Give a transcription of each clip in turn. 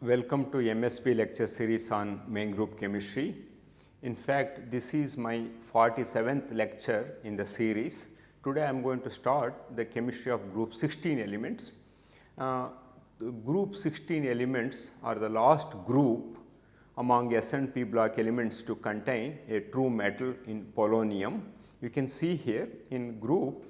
Welcome to MSP lecture series on main group chemistry. In fact, this is my 47th lecture in the series. Today I am going to start the chemistry of group 16 elements. The group 16 elements are the last group among S and P block elements to contain a true metal in polonium. You can see here in group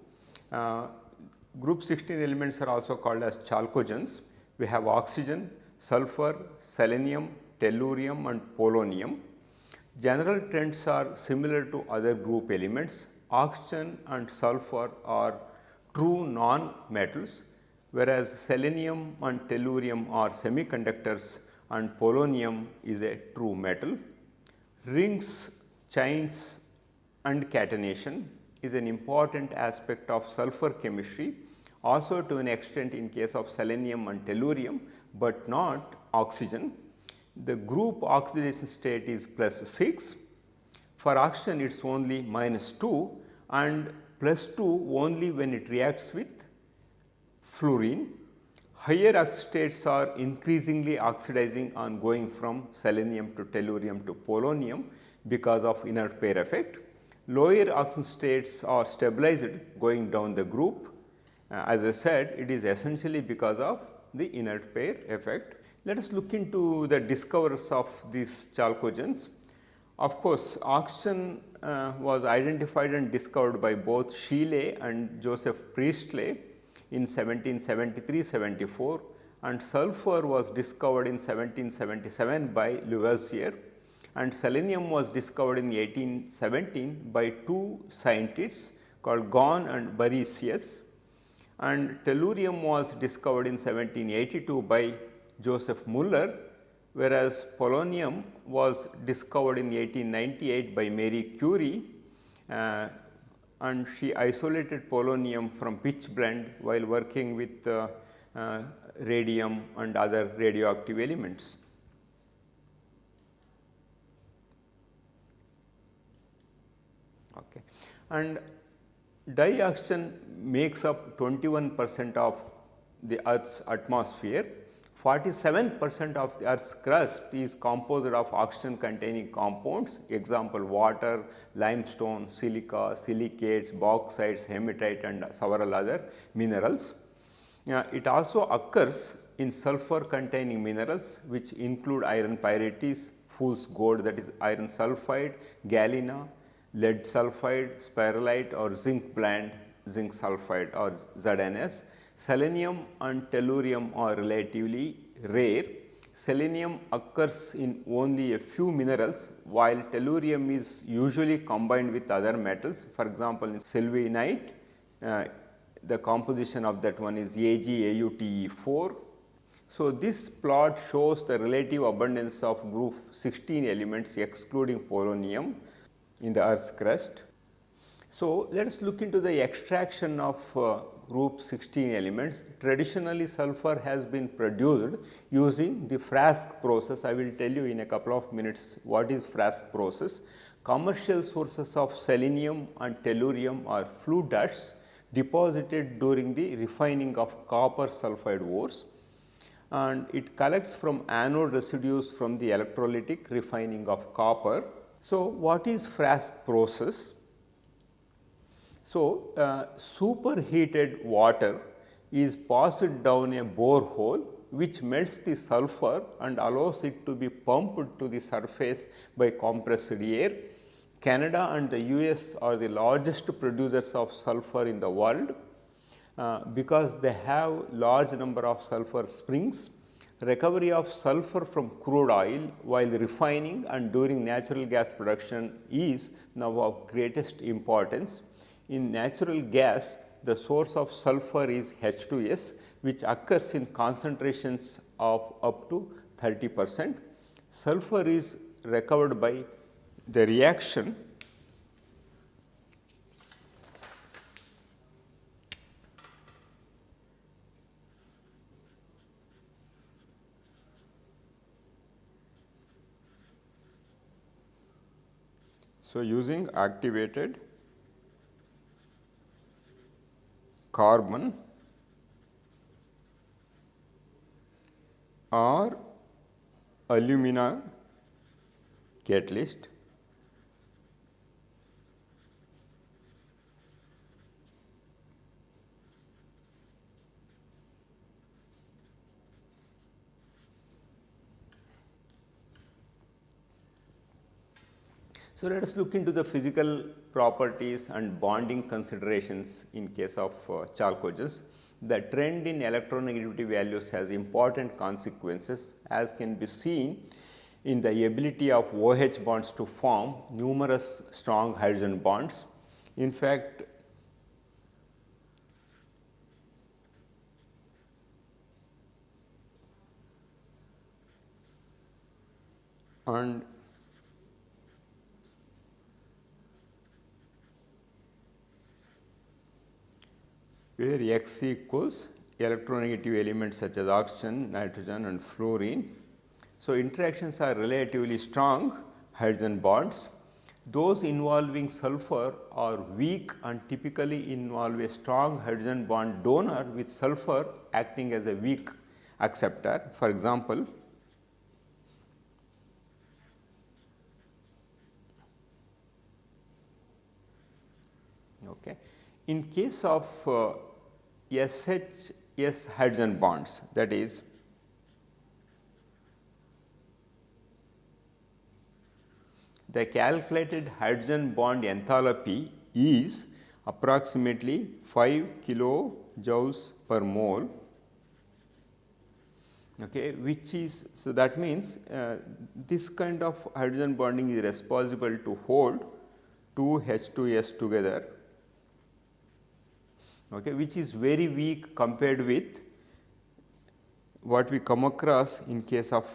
16 elements are also called as chalcogens. We have oxygen, sulfur, selenium, tellurium and polonium. General trends are similar to other group elements. Oxygen and sulfur are true non-metals, whereas selenium and tellurium are semiconductors and polonium is a true metal. Rings, chains and catenation is an important aspect of sulfur chemistry, also to an extent in case of selenium and tellurium, but not oxygen. The group oxidation state is +6. For oxygen it is only -2 and +2 only when it reacts with fluorine. Higher oxidation states are increasingly oxidizing on going from selenium to tellurium to polonium because of inert pair effect. Lower oxidation states are stabilized going down the group. As I said, it is essentially because of the inert pair effect. Let us look into the discoverers of these chalcogens. Of course, oxygen was identified and discovered by both Scheele and Joseph Priestley in 1773-74, and sulfur was discovered in 1777 by Lavoisier, and selenium was discovered in 1817 by two scientists called Gahn and Barisius, and tellurium was discovered in 1782 by Joseph Muller, whereas polonium was discovered in 1898 by Marie Curie, and she isolated polonium from pitchblende while working with radium and other radioactive elements. Okay. And dioxygen makes up 21% of the Earth's atmosphere. 47% of the Earth's crust is composed of oxygen containing compounds, example water, limestone, silica, silicates, bauxites, hematite and several other minerals. It also occurs in sulfur containing minerals which include iron pyrites, fool's gold, that is iron sulfide, galena, lead sulfide, spiralite or zinc blende, zinc sulfide or ZNS. Selenium and tellurium are relatively rare. Selenium occurs in only a few minerals, while tellurium is usually combined with other metals. For example, in sylvinite, the composition of that one is AgAuTe4. So, this plot shows the relative abundance of group 16 elements excluding polonium in the Earth's crust. So, let us look into the extraction of group 16 elements. Traditionally, sulfur has been produced using the Frask process. I will tell you in a couple of minutes what is Frask process. Commercial sources of selenium and tellurium are flue ducts deposited during the refining of copper sulfide ores, and it collects from anode residues from the electrolytic refining of copper. So, what is Frask process? So, superheated water is passed down a borehole which melts the sulfur and allows it to be pumped to the surface by compressed air. Canada and the US are the largest producers of sulfur in the world because they have large number of sulfur springs. Recovery of sulfur from crude oil while refining and during natural gas production is now of greatest importance. In natural gas, the source of sulfur is H2S, which occurs in concentrations of up to 30%. Sulfur is recovered by the reaction so using activated carbon or alumina catalyst. So, let us look into the physical properties and bonding considerations in case of chalcogens. The trend in electronegativity values has important consequences, as can be seen in the ability of OH bonds to form numerous strong hydrogen bonds. In fact, and where X equals electronegative elements such as oxygen, nitrogen and fluorine. So, interactions are relatively strong hydrogen bonds. Those involving sulfur are weak and typically involve a strong hydrogen bond donor with sulfur acting as a weak acceptor. For example, okay. In case of SH hydrogen bonds, that is the calculated hydrogen bond enthalpy is approximately 5 kilojoules per mole, okay, which is, so that means this kind of hydrogen bonding is responsible to hold two H2S together, okay, which is very weak compared with what we come across in case of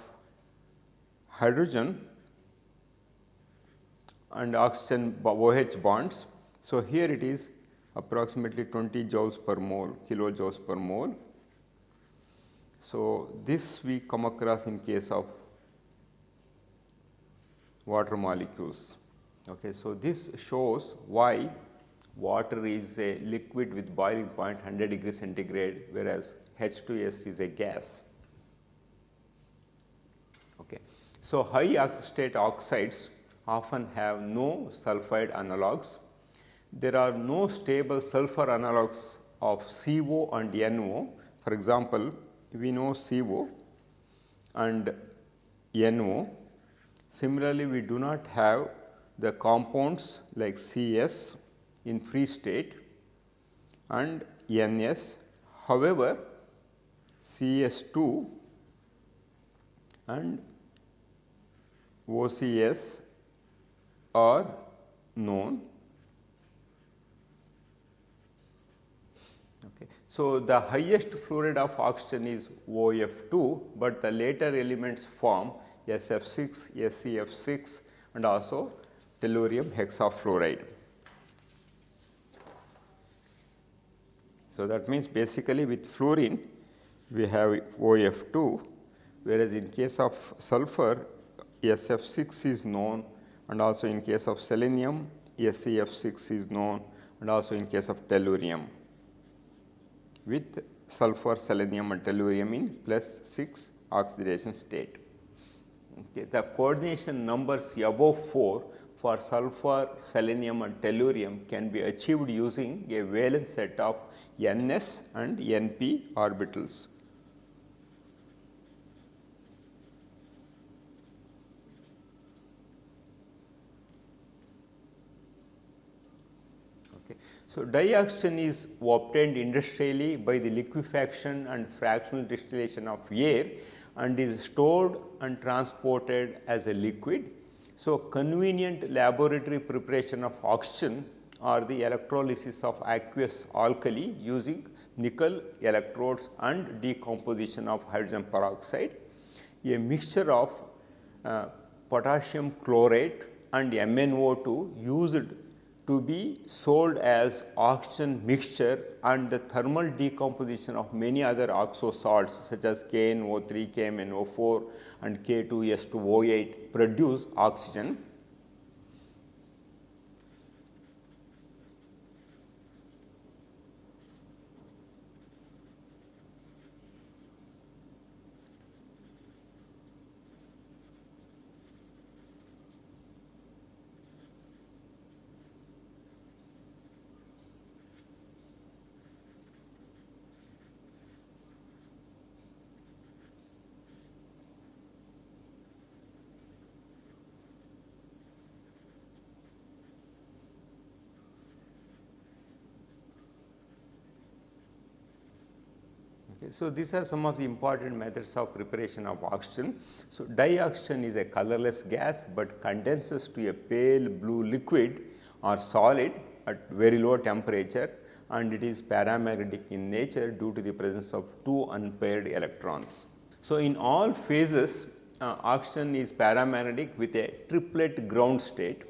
hydrogen and oxygen OH bonds. So, here it is approximately 20 joules per mole, kilojoules per mole. So, this we come across in case of water molecules. Okay. So, this shows why water is a liquid with boiling point 100 degree centigrade, whereas H2S is a gas. Okay. So, high oxidate oxides often have no sulfide analogues. There are no stable sulfur analogues of CO and NO. For example, we know CO and NO. Similarly, we do not have the compounds like CS in free state and NS. However, CS2 and OCS are known. Okay. So, the highest fluoride of oxygen is OF2, but the later elements form SF6, SCF6 and also tellurium hexafluoride. So, that means basically with fluorine we have OF2, whereas in case of sulfur SF6 is known, and also in case of selenium SCF6 is known, and also in case of tellurium with sulfur, selenium and tellurium in +6 oxidation state. Okay. The coordination numbers above 4 for sulfur, selenium and tellurium can be achieved using a valence set of Ns and Np orbitals. So, dioxygen is obtained industrially by the liquefaction and fractional distillation of air and is stored and transported as a liquid. So, convenient laboratory preparation of oxygen are the electrolysis of aqueous alkali using nickel electrodes and decomposition of hydrogen peroxide. A mixture of potassium chlorate and MnO2 used to be sold as oxygen mixture, and the thermal decomposition of many other oxo salts such as KNO3, KMnO4 and K2S2O8 produce oxygen. Okay, so these are some of the important methods of preparation of oxygen. So dioxygen is a colorless gas, but condenses to a pale blue liquid or solid at very low temperature, and it is paramagnetic in nature due to the presence of two unpaired electrons. So in all phases, oxygen is paramagnetic with a triplet ground state.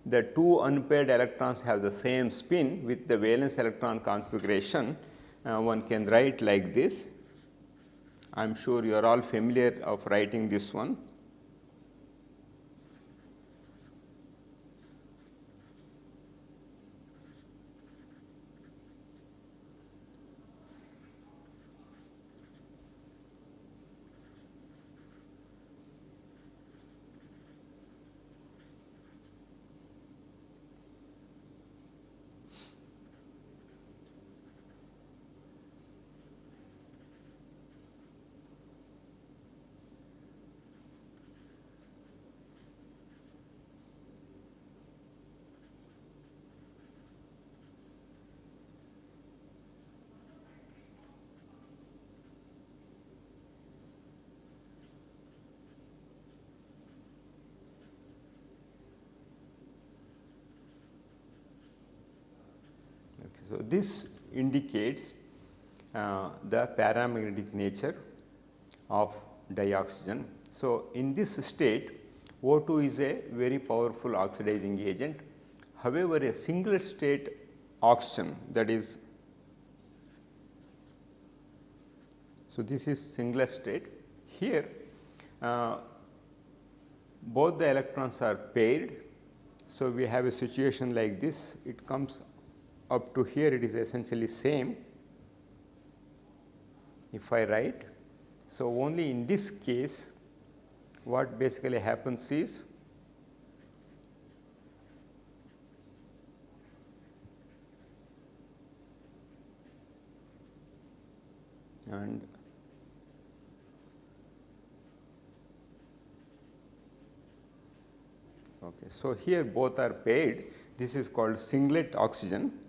The two unpaired electrons have the same spin with the valence electron configuration. One can write like this. I am sure you are all familiar of writing this one. So this indicates the paramagnetic nature of dioxygen. So in this state, O2 is a very powerful oxidizing agent. However, a singlet state oxygen, that is, so this is singlet state. Here both the electrons are paired. So we have a situation like this. It comes up to here, it is essentially same if I write. So only in this case what basically happens is and okay, so here both are paired. This is called singlet oxygen.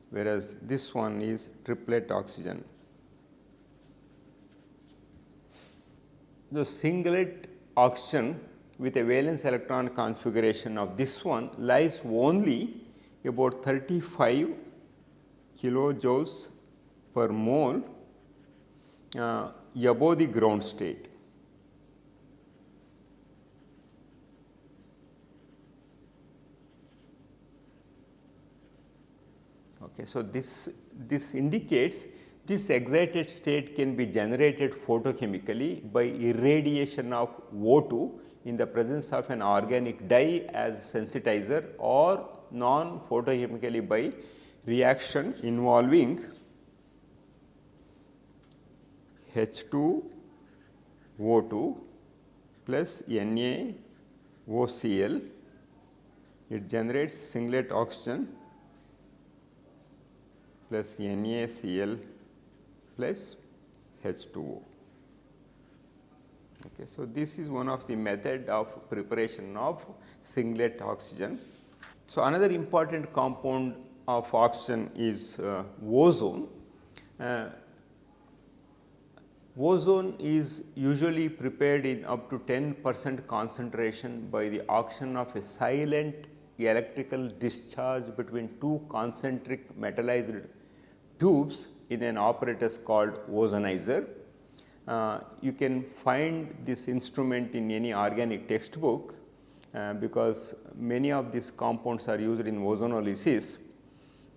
Whereas this one is triplet oxygen. The singlet oxygen with a valence electron configuration of this one lies only about 35 kilojoules per mole above the ground state. Okay, so this indicates this excited state can be generated photochemically by irradiation of O2 in the presence of an organic dye as sensitizer, or non-photochemically by reaction involving H2O2 plus NaOCl. It generates singlet oxygen plus NaCl plus H2O. Okay, so this is one of the method of preparation of singlet oxygen. So another important compound of oxygen is ozone. Ozone is usually prepared in up to 10% concentration by the action of a silent electrical discharge between two concentric metallized tubes in an apparatus called ozonizer. You can find this instrument in any organic textbook because many of these compounds are used in ozonolysis,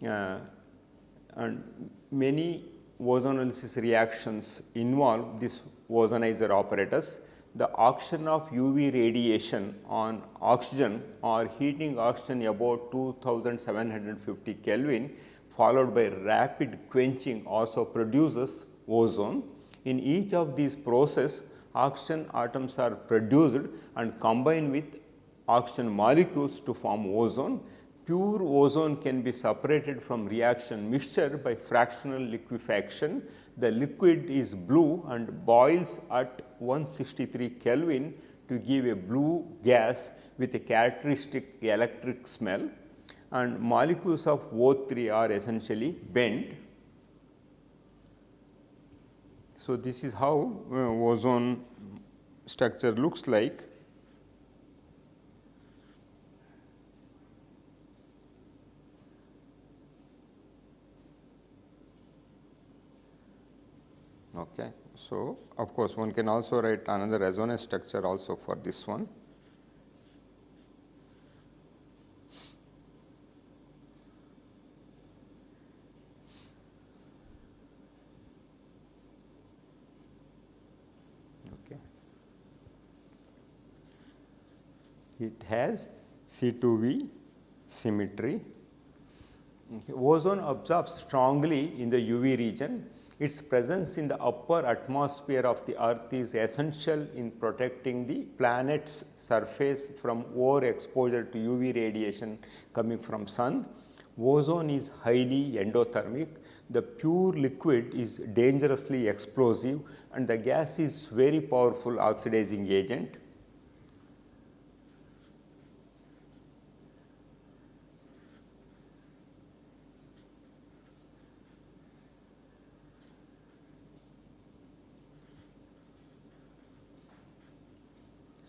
and many ozonolysis reactions involve this ozonizer apparatus. The action of UV radiation on oxygen or heating oxygen about 2750 Kelvin followed by rapid quenching also produces ozone. In each of these processes, oxygen atoms are produced and combine with oxygen molecules to form ozone. Pure ozone can be separated from reaction mixture by fractional liquefaction. The liquid is blue and boils at 163 Kelvin to give a blue gas with a characteristic electric smell. and molecules of O3 are essentially bent. So, this is how ozone structure looks like. Okay. So, of course, one can also write another resonance structure also for this one. Okay. It has C2V symmetry. Okay. Ozone absorbs strongly in the UV region. Its presence in the upper atmosphere of the earth is essential in protecting the planet's surface from overexposure to UV radiation coming from sun. Ozone is highly endothermic. The pure liquid is dangerously explosive and the gas is very powerful oxidizing agent.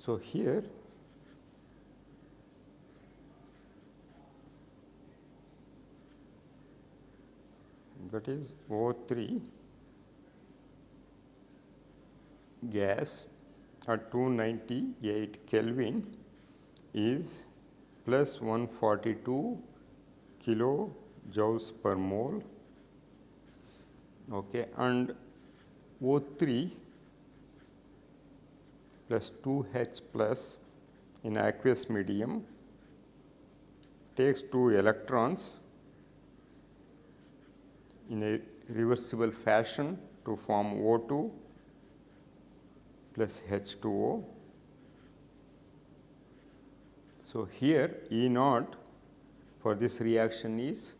So, here that is O3 gas at 298 Kelvin is plus 142 kilojoules per mole, okay, and O3 plus 2H plus in aqueous medium takes 2 electrons in a reversible fashion to form O2 plus H2O. So, here E naught for this reaction is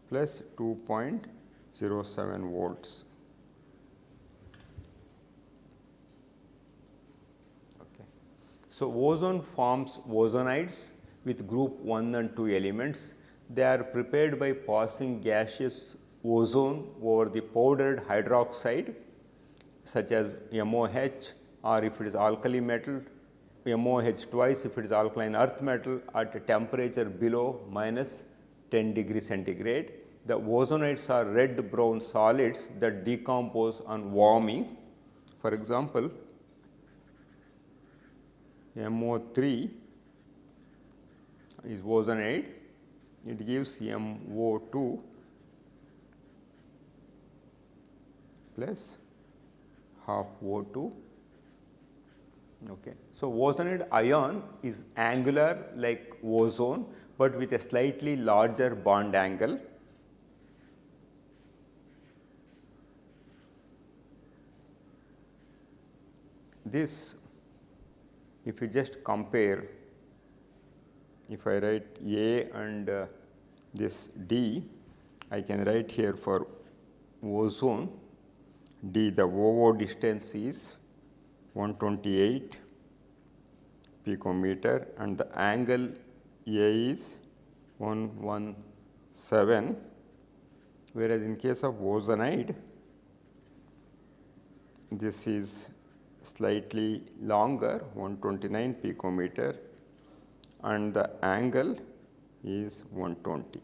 plus 2.07 volts. So, ozone forms ozonides with group 1 and 2 elements. They are prepared by passing gaseous ozone over the powdered hydroxide such as MOH, or if it is alkali metal, MOH twice if it is alkaline earth metal at a temperature below minus 10 degree centigrade. The ozonides are red brown solids that decompose on warming. For example, MO3 is ozonide, it gives MO2 plus half O2. Okay. So, ozonide ion is angular like ozone, but with a slightly larger bond angle. This, if you just compare, if I write A and this D, I can write here for ozone D, the OO distance is 128 picometer and the angle A is 117, whereas in case of ozonide, this is slightly longer, 129 picometer, and the angle is 120.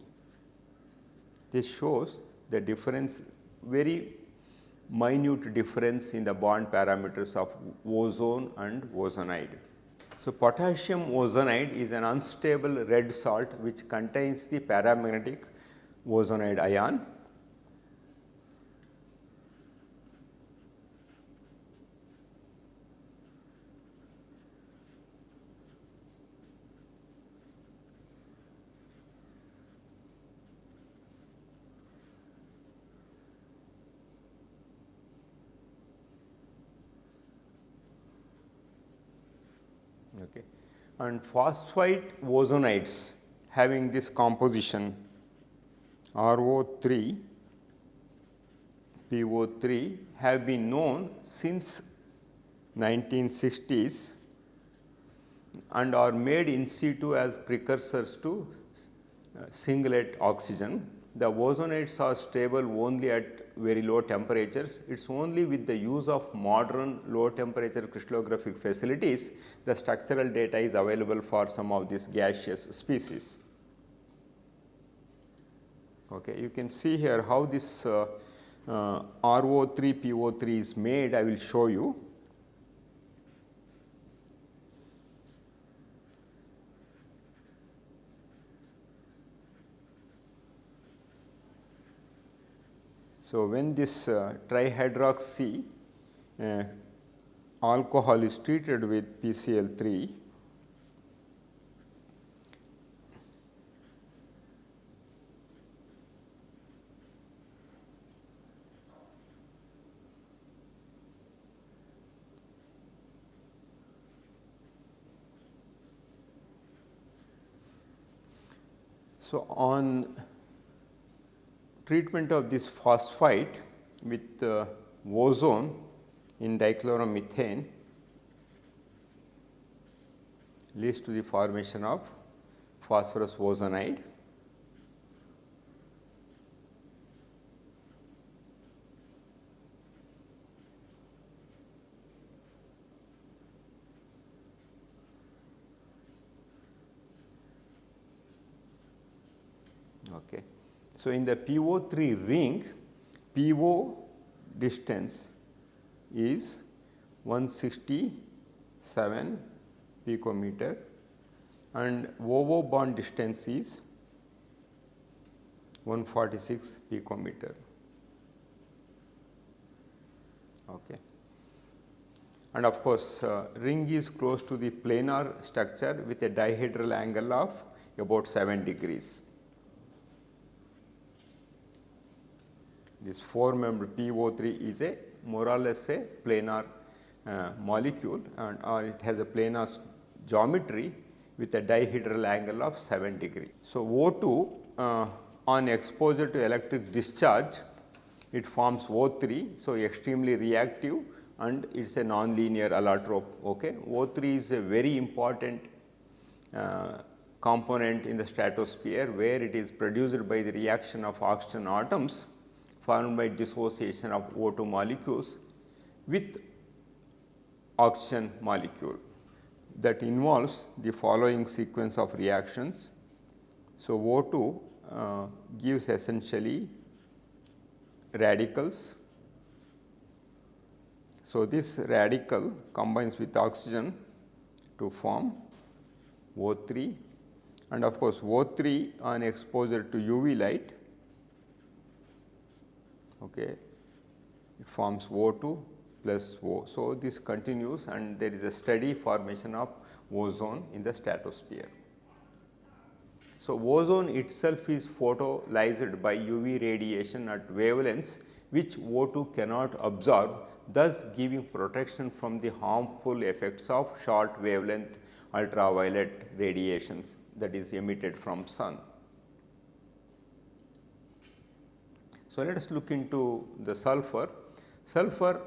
This shows the difference, very minute difference in the bond parameters of ozone and ozonide. So, potassium ozonide is an unstable red salt which contains the paramagnetic ozonide ion. Okay. And phosphide ozonides having this composition RO3, PO3 have been known since 1960s and are made in situ as precursors to singlet oxygen. The ozonides are stable only at very low temperatures. It is only with the use of modern low temperature crystallographic facilities the structural data is available for some of these gaseous species. Okay, you can see here how this RO3 PO3 is made. I will show you. So, when this trihydroxy alcohol is treated with PCl3, so on treatment of this phosphite with ozone in dichloromethane leads to the formation of phosphorus ozonide. Okay. So, in the PO3 ring, PO distance is 167 picometer and OO bond distance is 146 picometer. Okay. And of course, ring is close to the planar structure with a dihedral angle of about 7 degrees. This 4-membered PO3 is a more or less a planar molecule, and or it has a planar geometry with a dihedral angle of 7 degree. So, O2 on exposure to electric discharge, it forms O3. So, extremely reactive and it is a non-linear allotrope. Okay. O3 is a very important component in the stratosphere, where it is produced by the reaction of oxygen atoms formed by dissociation of O2 molecules with oxygen molecule. That involves the following sequence of reactions. So, O2 gives essentially radicals. So, this radical combines with oxygen to form O3, and of course, O3 on exposure to UV light, okay, it forms O2 plus O. So, this continues and there is a steady formation of ozone in the stratosphere. So, ozone itself is photolyzed by UV radiation at wavelengths which O2 cannot absorb, thus giving protection from the harmful effects of short wavelength ultraviolet radiations that is emitted from sun. So, let us look into the sulfur. Sulfur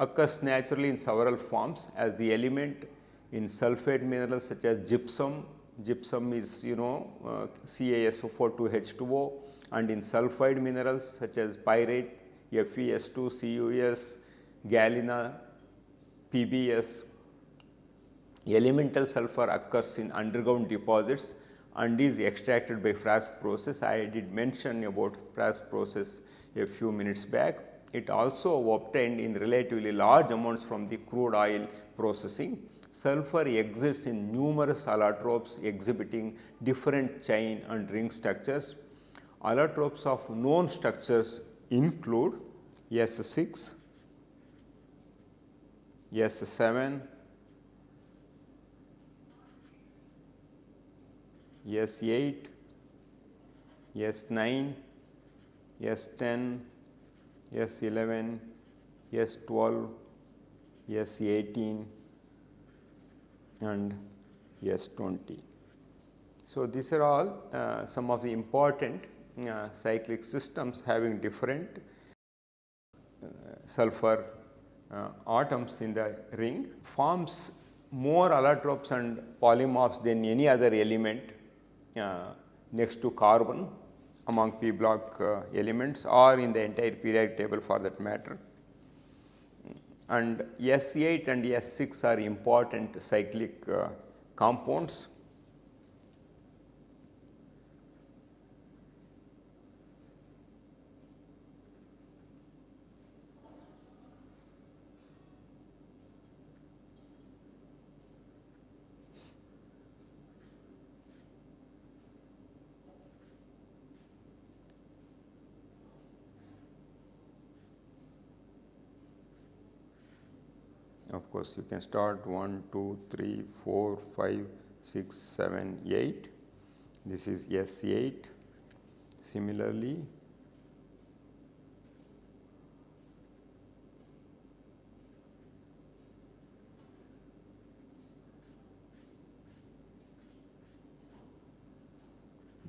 occurs naturally in several forms as the element in sulphate minerals such as gypsum. Gypsum is CaSO4 and in sulphide minerals such as pyrite, FeS2, CuS, galena, PbS. Elemental sulfur occurs in underground deposits and is extracted by Frask process. I did mention about Frask process a few minutes back. It also obtained in relatively large amounts from the crude oil processing. Sulfur exists in numerous allotropes exhibiting different chain and ring structures. Allotropes of known structures include S6, S7, S8, S9, S10, S11, S12, S18 and S20. So, these are all some of the important cyclic systems having different sulfur atoms in the ring. Forms more allotropes and polymorphs than any other element next to carbon among p block elements or in the entire periodic table for that matter. And S8 and S6 are important cyclic compounds. Of course, you can start 1, 2, 3, 4, 5, 6, 7, 8. This is S8. Similarly,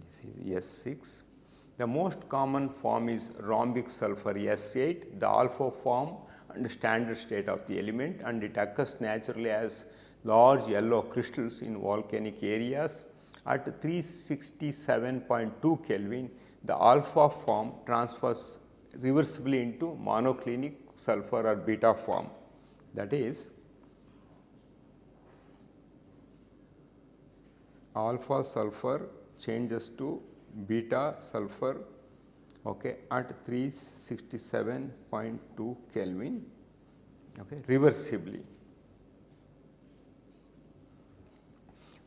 this is S6. The most common form is rhombic sulfur S8, the alpha form and standard state of the element, and it occurs naturally as large yellow crystals in volcanic areas. At 367.2 Kelvin, the alpha form transfers reversibly into monoclinic sulfur or beta form. That is, alpha sulfur changes to beta sulfur, okay, at 367.2 Kelvin, okay, reversibly.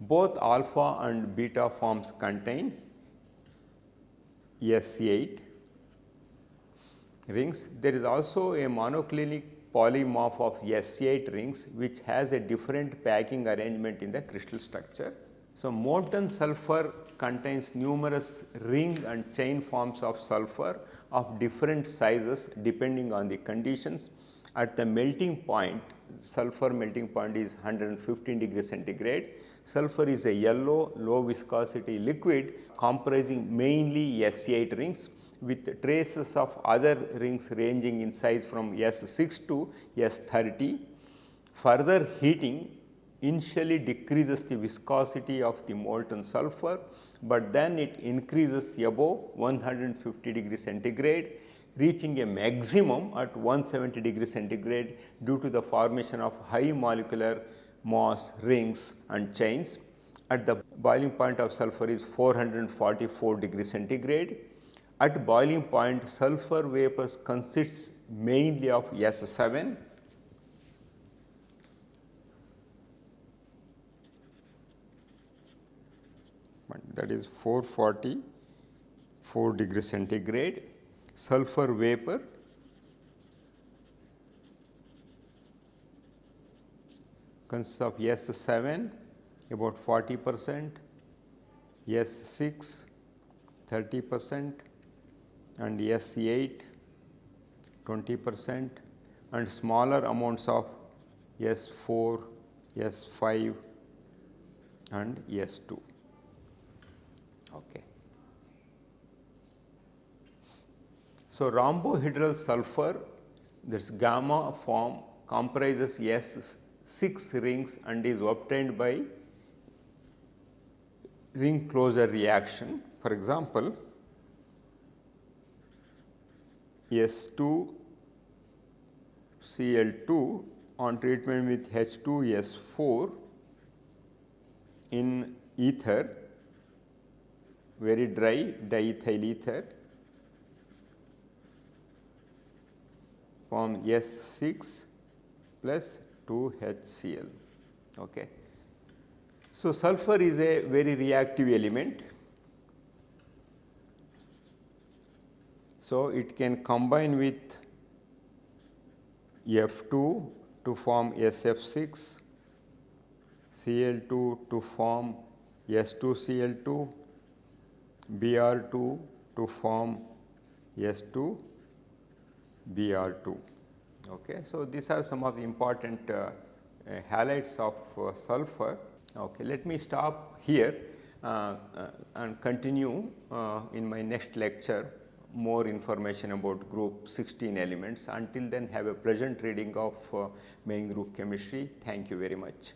Both alpha and beta forms contain S8 rings. There is also a monoclinic polymorph of S8 rings which has a different packing arrangement in the crystal structure. So, molten sulfur contains numerous ring and chain forms of sulfur of different sizes depending on the conditions. At the melting point, sulfur melting point is 115 degrees centigrade. Sulfur is a yellow, low viscosity liquid comprising mainly S8 rings with traces of other rings ranging in size from S6 to S30. Further heating initially decreases the viscosity of the molten sulfur, but then it increases above 150 degrees centigrade, reaching a maximum at 170 degrees centigrade due to the formation of high molecular mass rings and chains. At the boiling point of sulfur is 444 degrees centigrade. At boiling point, sulfur vapors consists mainly of S7, that is 444 degrees centigrade. Sulfur vapor consists of S7 about 40%, S6 30% and S8 20% and smaller amounts of S4, S5 and S2. Okay. So, rhombohedral sulfur, this gamma form comprises S6 rings and is obtained by ring closure reaction. For example, S2 Cl2 on treatment with H2S4 in ether, very dry diethyl ether, form S6 plus 2HCl. Okay. So, sulfur is a very reactive element. So, it can combine with F2 to form SF6, Cl2 to form S2Cl2, Br2 to form S2 Br2. Okay. So, these are some of the important halides of sulfur. Okay. Let me stop here and continue in my next lecture more information about group 16 elements. Until then, have a pleasant reading of main group chemistry. Thank you very much.